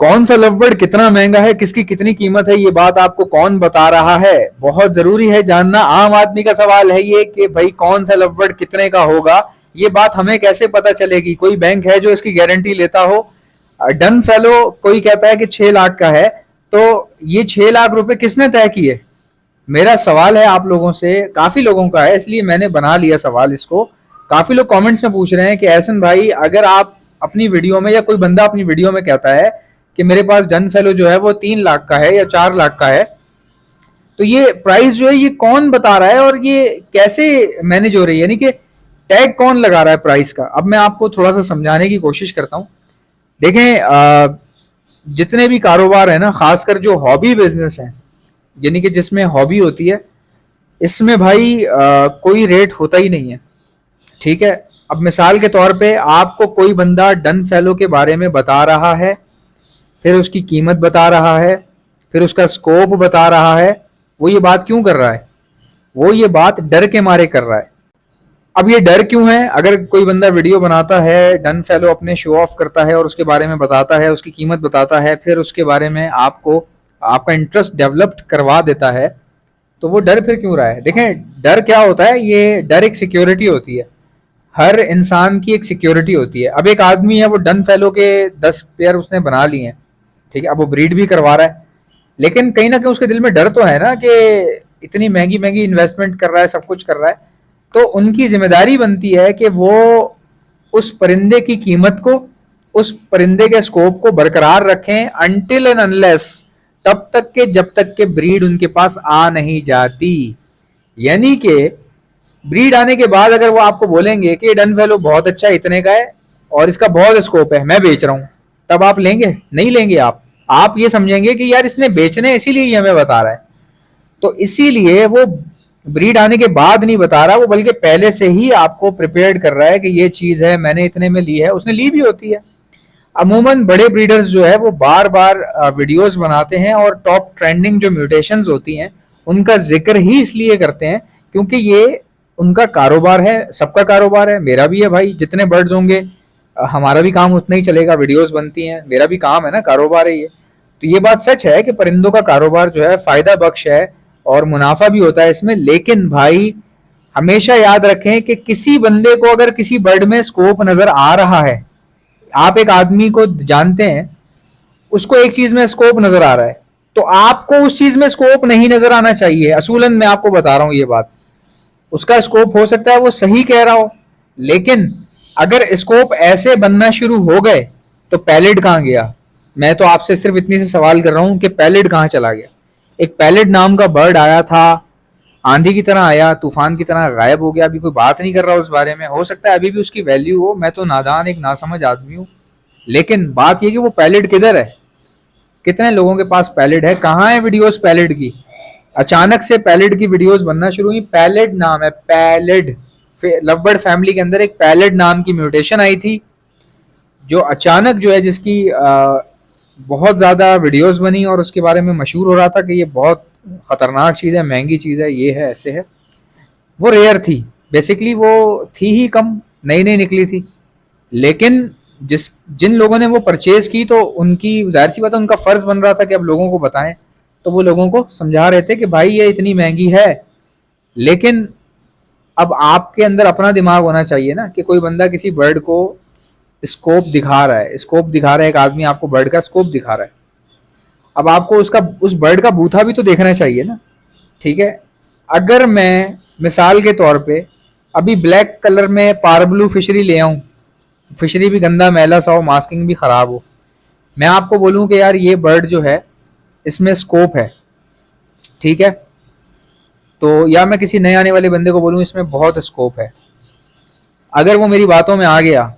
कौन सा लवबर्ड कितना महंगा है, किसकी कितनी कीमत है, ये बात आपको कौन बता रहा है? बहुत जरूरी है जानना। आम आदमी का सवाल है ये कि भाई कौन सा लवबर्ड कितने का होगा, ये बात हमें कैसे पता चलेगी? कोई बैंक है जो इसकी गारंटी लेता हो? डन फेलो कोई कहता है कि 6 लाख का है, तो ये 6 लाख रुपए किसने तय किए? मेरा सवाल है आप लोगों से, काफी लोगों का है इसलिए मैंने बना लिया सवाल इसको। काफी लोग कमेंट्स में पूछ रहे हैं कि एहसन भाई, अगर आप अपनी वीडियो में या कोई बंदा अपनी वीडियो में कहता है कि मेरे पास डन फेलो जो है वो 3 लाख का है या 4 लाख का है, तो ये प्राइस जो है ये कौन बता रहा है और ये कैसे मैनेज हो रही है, यानी कि टैग कौन लगा रहा है प्राइस का? अब मैं आपको थोड़ा सा समझाने की कोशिश करता हूँ। देखें, जितने भी कारोबार है ना, खासकर जो हॉबी बिजनेस है, यानी कि जिसमें हॉबी होती है, इसमें भाई कोई रेट होता ही नहीं है। ठीक है, अब मिसाल के तौर पे आपको कोई बंदा डन फेलो के बारे में बता रहा है, फिर उसकी कीमत बता रहा है, फिर उसका स्कोप बता रहा है। वो ये बात क्यों कर रहा है? वो ये बात डर के मारे कर रहा है। अब ये डर क्यों है? अगर कोई बंदा वीडियो बनाता है, डन फेलो अपने शो ऑफ करता है और उसके बारे में बताता है, उसकी कीमत बताता है, फिर उसके बारे में आपको आपका इंटरेस्ट डेवलप्ड करवा देता है, तो वो डर फिर क्यों रहा है? देखें, डर क्या होता है? ये डर एक सिक्योरिटी होती है, हर इंसान की एक सिक्योरिटी होती है। अब एक आदमी है, वो डन फेलो के 10 पेयर उसने बना लिए हैं, ठीक है, अब वो ब्रीड भी करवा रहा है, लेकिन कहीं ना कहीं उसके दिल में डर तो है ना कि इतनी महंगी महंगी इन्वेस्टमेंट कर रहा है, सब कुछ कर रहा है, तो उनकी जिम्मेदारी बनती है कि वो उस परिंदे की कीमत को, उस परिंदे के स्कोप को बरकरार रखें अनटिल एंड अनलेस, तब तक के जब तक के ब्रीड उनके पास आ नहीं जाती। यानी कि ब्रीड आने के बाद अगर वो आपको बोलेंगे कि डन फेलो बहुत अच्छा है, इतने का है और इसका बहुत स्कोप है, मैं बेच रहा हूं, तब आप लेंगे? नहीं लेंगे। आप ये समझेंगे कि यार इसने बेचने इसीलिए ये हमें बता रहा है। तो इसीलिए वो ब्रीड आने के बाद नहीं बता रहा, वो बल्कि पहले से ही आपको प्रिपेयर्ड कर रहा है कि ये चीज है, मैंने इतने में ली है, उसने ली भी होती है। अमूमन बड़े ब्रीडर्स जो है वो बार बार वीडियोस बनाते हैं और टॉप ट्रेंडिंग जो म्यूटेशंस होती हैं उनका जिक्र ही इसलिए करते हैं क्योंकि ये उनका कारोबार है, सबका कारोबार है, मेरा भी है भाई। जितने बर्ड्स होंगे हमारा भी काम उतना ही चलेगा, वीडियोस बनती हैं, मेरा भी काम है ना, कारोबार है ये। तो ये बात सच है कि परिंदों का कारोबार जो है फायदा बख्श है और मुनाफा भी होता है इसमें, लेकिन भाई हमेशा याद रखें कि किसी बंदे को अगर किसी बर्ड में स्कोप नजर आ रहा है, आप एक आदमी को जानते हैं, उसको एक चीज में स्कोप नजर आ रहा है, तो आपको उस चीज में स्कोप नहीं नजर आना चाहिए। असूलन मैं आपको बता रहा हूं ये बात, उसका स्कोप हो सकता है वो सही कह रहा हो, लेकिन अगर स्कोप ऐसे बनना शुरू हो गए तो पैलेट कहां गया? मैं तो आपसे सिर्फ इतनी से सवाल कर रहा हूं कि पैलेट कहां चला गया? एक पैलेट नाम का बर्ड आया था, आंधी की तरह आया, तूफान की तरह गायब हो गया, अभी कोई बात नहीं कर रहा उस बारे में। हो सकता है अभी भी उसकी वैल्यू हो, मैं तो नादान एक नासमझ आदमी हूं, लेकिन बात यह कि वो पैलेट किधर है? कितने लोगों के पास पैलेट है? कहाँ है वीडियोस पैलेट की? अचानक से पैलेट की वीडियोस बनना शुरू हुई। पैलेट नाम है, पैलेट। लवबर्ड फैमिली के अंदर एक पैलेट नाम की म्यूटेशन आई थी जो अचानक जो है, जिसकी बहुत ज्यादा वीडियोस बनी और उसके बारे में मशहूर हो रहा था कि ये बहुत खतरनाक चीज है, महंगी चीज है, ये है, ऐसे है। वो रेयर थी, बेसिकली वो थी ही कम, नई नई निकली थी, लेकिन जिन लोगों ने वो परचेज की तो उनकी जाहिर सी बात है, उनका फर्ज बन रहा था कि अब लोगों को बताएं। तो वो लोगों को समझा रहे थे कि भाई ये इतनी महंगी है, लेकिन अब आपके अंदर अपना दिमाग होना चाहिए ना कि कोई बंदा किसी बर्ड को स्कोप दिखा रहा है, स्कोप दिखा रहा है, एक आदमी आपको बर्ड का स्कोप दिखा रहा है, अब आपको उसका, उस बर्ड का बूथा भी तो देखना चाहिए ना। ठीक है, अगर मैं मिसाल के तौर पे अभी ब्लैक कलर में पारब्लू फिशरी ले आऊं, फिशरी भी गंदा मैला सा हो, मास्किंग भी खराब हो, मैं आपको बोलूं कि यार ये बर्ड जो है इसमें स्कोप है, ठीक है, तो या मैं किसी नए आने वाले बंदे को बोलूं इसमें बहुत स्कोप है, अगर वो मेरी बातों में आ गया,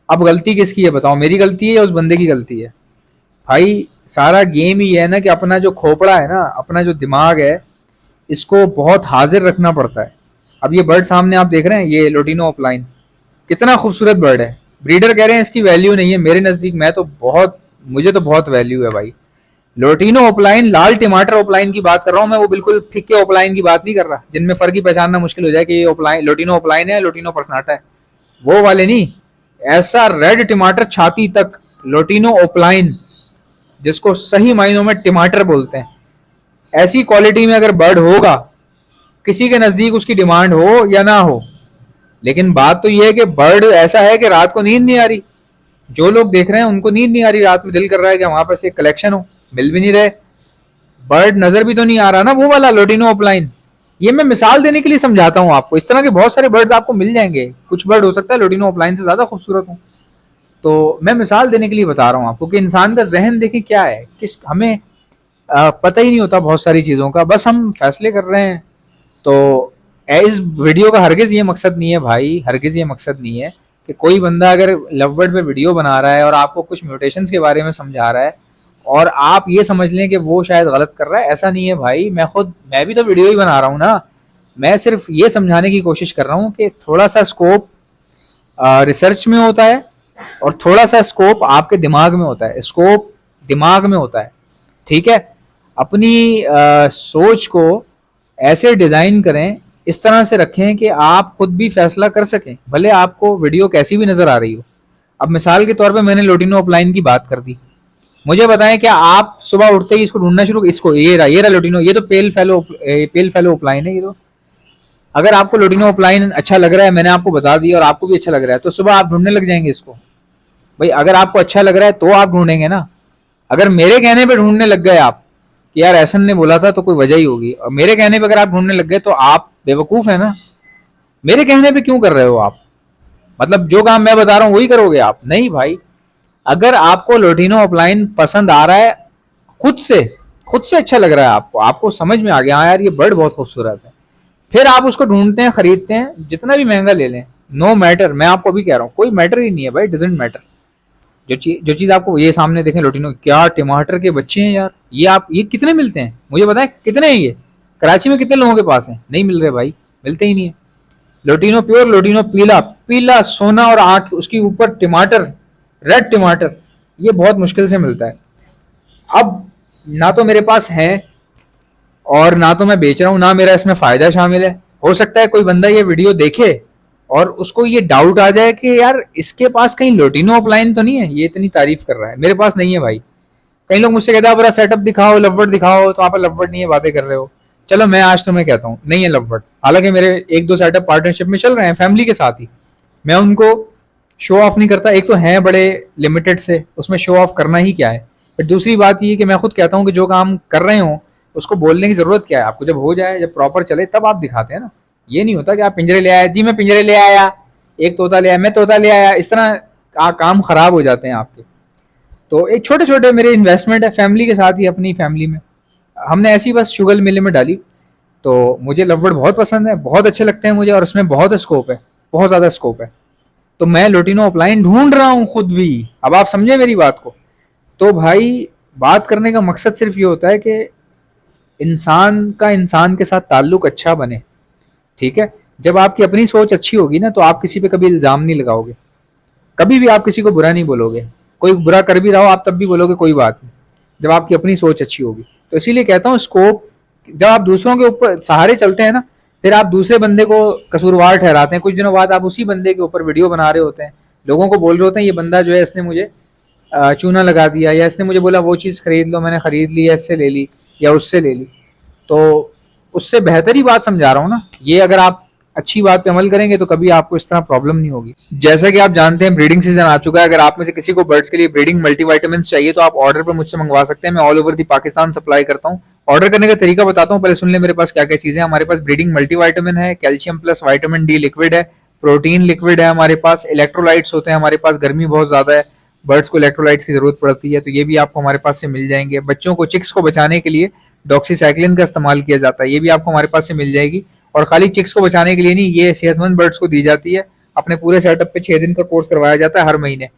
अब गलती किसकी है बताओ? मेरी गलती है या उस बंदे की गलती है? भाई सारा गेम ही है ना कि अपना जो खोपड़ा है ना, अपना जो दिमाग है, इसको बहुत हाजिर रखना पड़ता है। अब ये बर्ड सामने आप देख रहे हैं, ये लोटिनो ऑफलाइन, कितना खूबसूरत बर्ड है। ब्रीडर कह रहे हैं इसकी वैल्यू नहीं है, मेरे नजदीक मुझे तो बहुत वैल्यू है भाई। लोटिनो ओपलाइन, लाल टमाटर ओपलाइन की बात कर रहा हूँ मैं, वो बिल्कुल फिक्के ओपलाइन की बात नहीं कर रहा जिनमें फर्क ही पहचानना मुश्किल हो जाए कि ये ओपलाइन, लोटिनो ओपलाइन है, लोटिनो पर्सनाटा है, वो वाले नहीं। ऐसा रेड टमाटर छाती तक, लोटिनो ओपलाइन, जिसको सही मायनों में टमाटर बोलते हैं, ऐसी क्वालिटी में अगर बर्ड होगा, किसी के नजदीक उसकी डिमांड हो या ना हो, लेकिन बात तो ये है कि बर्ड ऐसा है कि रात को नींद नहीं आ रही। जो लोग देख रहे हैं उनको नींद नहीं आ रही, रात में दिल कर रहा है कि वहां पर से कलेक्शन हो, मिल भी नहीं रहे। बर्ड नजर भी तो नहीं आ रहा ना, वो वाला लोडिनो ऑफलाइन। ये मैं मिसाल देने के लिए समझाता हूँ आपको। इस तरह के बहुत सारे बर्ड्स आपको मिल जाएंगे। कुछ बर्ड हो सकता है लोडिनो ऑफलाइन से ज्यादा खूबसूरत हो। तो मैं मिसाल देने के लिए बता रहा हूँ आपको कि इंसान का जहन देखिए क्या है, किस हमें पता ही नहीं होता बहुत सारी चीज़ों का, बस हम फैसले कर रहे हैं। तो इस वीडियो का हरगिज़ ये मकसद नहीं है भाई, हरगिज़ ये मकसद नहीं है कि कोई बंदा अगर लव बर्ड पे वीडियो बना रहा है और आपको कुछ म्यूटेशंस के बारे में समझा रहा है और आप ये समझ लें कि वो शायद गलत कर रहा है। ऐसा नहीं है भाई, मैं भी तो वीडियो ही बना रहा हूँ ना। मैं सिर्फ ये समझाने की कोशिश कर रहा हूँ कि थोड़ा सा स्कोप रिसर्च में होता है और थोड़ा सा स्कोप आपके दिमाग में होता है। स्कोप दिमाग में होता है, ठीक है। अपनी सोच को ऐसे डिज़ाइन करें, इस तरह से रखें कि आप खुद भी फैसला कर सकें, भले आपको वीडियो कैसी भी नज़र आ रही हो। अब मिसाल के तौर पे मैंने लोडिनो ऑफलाइन की बात कर दी। मुझे बताएं क्या आप सुबह उठते ही इसको ढूंढना शुरू, इसको ये रहा लोडिनो, ये तो पेल फेलो ऑफलाइन है ये तो। अगर आपको लोडिनो ऑफलाइन अच्छा लग रहा है, मैंने आपको बता दिया और आपको भी अच्छा लग रहा है, तो सुबह आप ढूंढने लग जाएंगे इसको। भाई अगर आपको अच्छा लग रहा है तो आप ढूंढेंगे ना। अगर मेरे कहने पे ढूंढने लग गए आप कि यार ऐसन ने बोला था तो कोई वजह ही होगी, और मेरे कहने पे अगर आप ढूंढने लग गए तो आप बेवकूफ है ना। मेरे कहने पे क्यों कर रहे हो आप? मतलब जो काम मैं बता रहा हूँ वही करोगे आप? नहीं भाई। अगर आपको लोडिनो ऑफलाइन पसंद आ रहा है, खुद से अच्छा लग रहा है आपको, आपको समझ में आ गया हाँ यार ये बर्ड बहुत खूबसूरत है, फिर आप उसको ढूंढते हैं, खरीदते हैं, जितना भी महंगा ले लें, नो मैटर। मैं आपको अभी कह रहा हूँ कोई मैटर ही नहीं है भाई, डजेंट मैटर। जो चीज आपको ये सामने देखें लोटिनो, क्या टमाटर के बच्चे हैं यार। ये कितने मिलते हैं मुझे बताएं, कितने हैं ये? कराची में कितने लोगों के पास हैं? नहीं मिल रहे भाई, मिलते ही नहीं है। लोटिनो प्योर, लोटिनो पीला, पीला सोना और आंख उसके ऊपर टमाटर, रेड टमाटर, ये बहुत मुश्किल से मिलता है। अब ना तो मेरे पास है और ना तो मैं बेच रहा हूँ, ना मेरा इसमें फायदा शामिल है। हो सकता है कोई बंदा ये वीडियो देखे और उसको ये डाउट आ जाए कि यार इसके पास कहीं लोटिनो ऑफलाइन तो नहीं है, ये इतनी तारीफ कर रहा है। मेरे पास नहीं है भाई। कई लोग मुझसे कहते हैं बड़ा सेटअप दिखाओ, लवबर्ड दिखाओ, तो आप लवबर्ड नहीं है, बातें कर रहे हो। चलो मैं आज तुम्हें कहता हूँ नहीं है लवबर्ड। हालांकि मेरे एक दो सेटअप पार्टनरशिप में चल रहे हैं फैमिली के साथ ही, मैं उनको शो ऑफ नहीं करता। एक तो हैं बड़े लिमिटेड से, उसमें शो ऑफ करना ही क्या है। फिर दूसरी बात ये कि मैं खुद कहता हूँ कि जो काम कर रहे हो उसको बोलने की जरूरत क्या है आपको, जब हो जाए, जब प्रॉपर चले तब आप दिखाते हैं ना। ये नहीं होता कि आप पिंजरे ले आए, जी मैं पिंजरे ले आया, एक तोता ले आया, मैं तोता ले आया, इस तरह काम खराब हो जाते हैं आपके। तो एक छोटे छोटे मेरे इन्वेस्टमेंट है फैमिली के साथ ही, अपनी फैमिली में हमने ऐसी बस शुगर मिले में डाली। तो मुझे लवबर्ड बहुत पसंद है, बहुत अच्छे लगते हैं मुझे, और उसमें बहुत स्कोप है, बहुत ज़्यादा स्कोप है। तो मैं लोटिनो ऑफलाइन ढूंढ रहा हूँ खुद भी। अब आप समझे मेरी बात को। तो भाई बात करने का मकसद सिर्फ ये होता है कि इंसान का इंसान के साथ ताल्लुक अच्छा बने, ठीक है। जब आपकी अपनी सोच अच्छी होगी ना तो आप किसी पे कभी इल्ज़ाम नहीं लगाओगे, कभी भी आप किसी को बुरा नहीं बोलोगे। कोई बुरा कर भी रहा हो आप तब भी बोलोगे कोई बात नहीं, जब आपकी अपनी सोच अच्छी होगी। तो इसीलिए कहता हूँ स्कोप, जब आप दूसरों के ऊपर सहारे चलते हैं ना, फिर आप दूसरे बंदे को कसूरवार ठहराते हैं। कुछ दिनों बाद आप उसी बंदे के ऊपर वीडियो बना रहे होते हैं, लोगों को बोल रहे होते हैं ये बंदा जो है इसने मुझे चूना लगा दिया, या इसने मुझे बोला वो चीज़ खरीद लो, मैंने खरीद ली, या इससे ले ली या उससे ले ली। तो उससे बेहतर ही बात समझा रहा हूँ ना। ये अगर आप अच्छी बात पे अमल करेंगे तो कभी आपको इस तरह प्रॉब्लम नहीं होगी। जैसा कि आप जानते हैं ब्रीडिंग सीजन आ चुका है। अगर आप में से किसी को बर्ड्स के लिए ब्रीडिंग मल्टीविटामिन चाहिए तो आप ऑर्डर पर मुझसे मंगवा सकते हैं। मैं all over the Pakistan supply करता हूँ। ऑर्डर करने का तरीका बताता हूँ, पहले सुन ले मेरे पास क्या क्या चीजें। हमारे पास ब्रीडिंग मल्टीविटामिन है, calcium plus vitamin D liquid है, प्रोटीन लिक्विड है, हमारे पास इलेक्ट्रोलाइट्स होते हैं। हमारे पास गर्मी बहुत ज्यादा है, बर्ड्स को इलेक्ट्रोलाइट्स की जरूरत पड़ती है, तो ये भी आपको हमारे पास से मिल जाएंगे। बच्चों को, चिक्स को बचाने के लिए डॉक्सीसाइक्लिन का इस्तेमाल किया जाता है, ये भी आपको हमारे पास से मिल जाएगी। और खाली चिक्स को बचाने के लिए नहीं, ये सेहतमंद बर्ड्स को दी जाती है। अपने पूरे सेटअप पे 6 दिन का कोर्स करवाया जाता है हर महीने,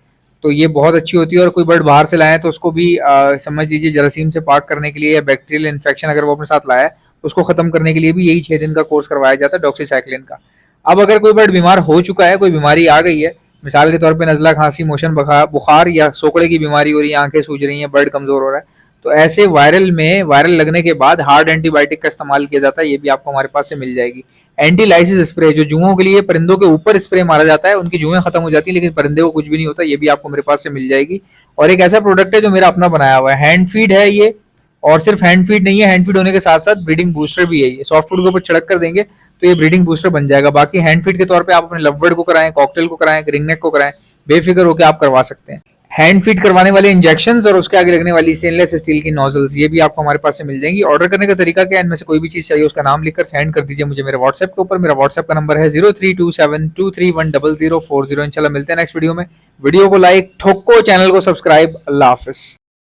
तो ये बहुत अच्छी होती है। और कोई बर्ड बाहर से लाए तो उसको भी समझ लीजिए जरासीम से पाक करने के लिए, या बैक्टीरियल इन्फेक्शन अगर वो अपने साथ लाया है उसको खत्म करने के लिए भी यही 6 दिन का कोर्स करवाया जाता है डॉक्सीसाइक्लिन का। अब अगर कोई बर्ड बीमार हो चुका है, कोई बीमारी आ गई है, मिसाल के तौर पे नज़ला, खांसी, मोशन, बुखार या सोकड़े की बीमारी हो रही है, आंखें सूज रही हैं, बर्ड कमजोर हो रहा है, तो ऐसे वायरल लगने के बाद हार्ड एंटीबायोटिक का इस्तेमाल किया जाता है, ये भी आपको हमारे पास से मिल जाएगी। एंटी लाइसिस स्प्रे, जो जुओं के लिए परिंदों के ऊपर स्प्रे मारा जाता है, उनकी जुएं खत्म हो जाती है लेकिन परिंदे को कुछ भी नहीं होता, ये भी आपको मेरे पास से मिल जाएगी। और एक ऐसा प्रोडक्ट है जो मेरा अपना बनाया हुआ है, हैंड फीड है ये, और सिर्फ हैंड फीड नहीं है, हैंड फीड होने के साथ साथ ब्रीडिंग बूस्टर भी है। ये सॉफ्ट फूड के ऊपर छिड़क कर देंगे तो ये ब्रीडिंग बूस्टर बन जाएगा। बाकी हैंड फीड के तौर पे आप अपने लवबर्ड को कराएं, कॉकटेल को कराएं, रिंगनेक को कराएं, बेफिक्र होकर आप करवा सकते हैं। हैंड फीड करवाने वाले इंजेक्शंस और उसके आगे लगने वाली स्टेनलेस स्टील की नोजल्स, ये भी आपको हमारे पास से मिल जाएंगी। ऑर्डर करने का तरीका क्या है, इनमें से कोई भी चीज चाहिए उसका नाम लिखकर सेंड कर दीजिए मुझे मेरे व्हाट्सएप के ऊपर। मेरा व्हाट्सएप का नंबर है 032723104040। इंशाल्लाह मिलते हैं नेक्स्ट वीडियो में। वीडियो को लाइक ठोको, चैनल को सब्सक्राइब। अल्लाह हाफिज।